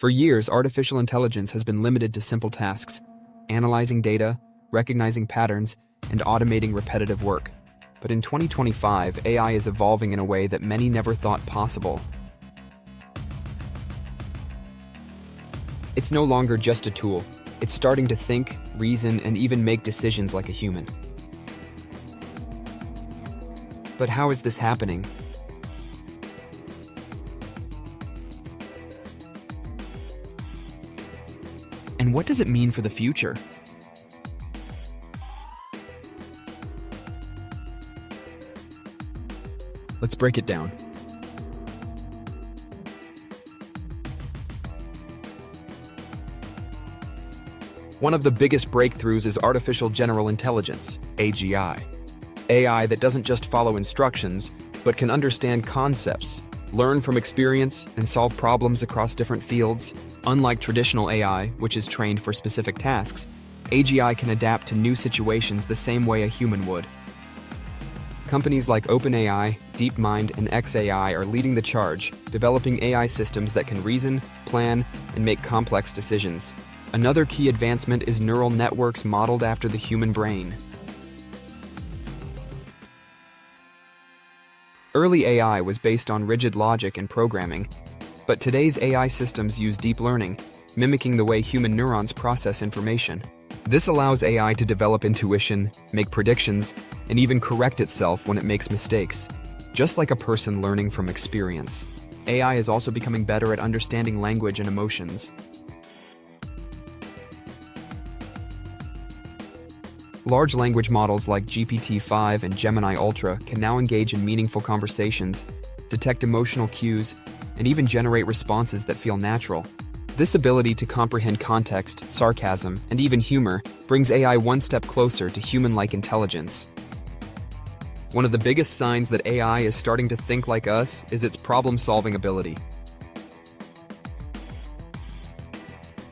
For years, artificial intelligence has been limited to simple tasks, analyzing data, recognizing patterns, and automating repetitive work. But in 2025, AI is evolving in a way that many never thought possible. It's no longer just a tool. It's starting to think, reason, and even make decisions like a human. But how is this happening? And what does it mean for the future? Let's break it down. One of the biggest breakthroughs is artificial general intelligence, AGI. AI that doesn't just follow instructions, but can understand concepts, learn from experience, and solve problems across different fields. Unlike traditional AI, which is trained for specific tasks, AGI can adapt to new situations the same way a human would. Companies like OpenAI, DeepMind, and xAI are leading the charge, developing AI systems that can reason, plan, and make complex decisions. Another key advancement is neural networks modeled after the human brain. Early AI was based on rigid logic and programming, but today's AI systems use deep learning, mimicking the way human neurons process information. This allows AI to develop intuition, make predictions, and even correct itself when it makes mistakes, just like a person learning from experience. AI is also becoming better at understanding language and emotions. Large language models like GPT-5 and Gemini Ultra can now engage in meaningful conversations, detect emotional cues, and even generate responses that feel natural. This ability to comprehend context, sarcasm, and even humor brings AI one step closer to human-like intelligence. One of the biggest signs that AI is starting to think like us is its problem-solving ability.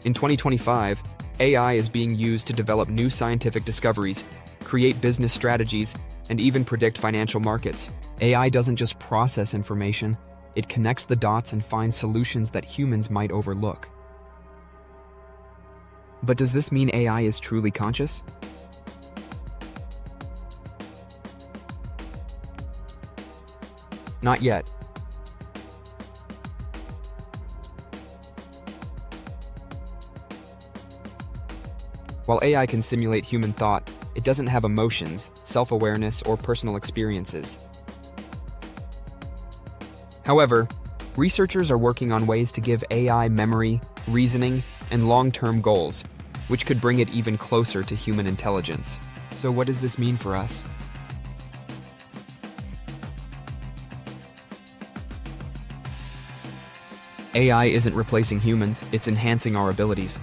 In 2025, AI is being used to develop new scientific discoveries, create business strategies, and even predict financial markets. AI doesn't just process information, it connects the dots and finds solutions that humans might overlook. But does this mean AI is truly conscious? Not yet. While AI can simulate human thought, it doesn't have emotions, self-awareness, or personal experiences. However, researchers are working on ways to give AI memory, reasoning, and long-term goals, which could bring it even closer to human intelligence. So what does this mean for us? AI isn't replacing humans, it's enhancing our abilities.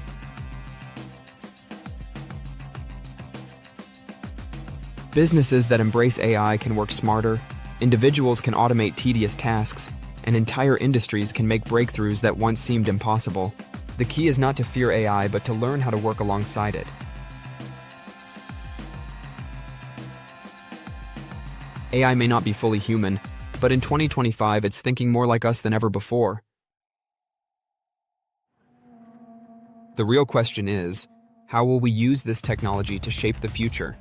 Businesses that embrace AI can work smarter, individuals can automate tedious tasks, and entire industries can make breakthroughs that once seemed impossible. The key is not to fear AI, but to learn how to work alongside it. AI may not be fully human, but in 2025 it's thinking more like us than ever before. The real question is, how will we use this technology to shape the future?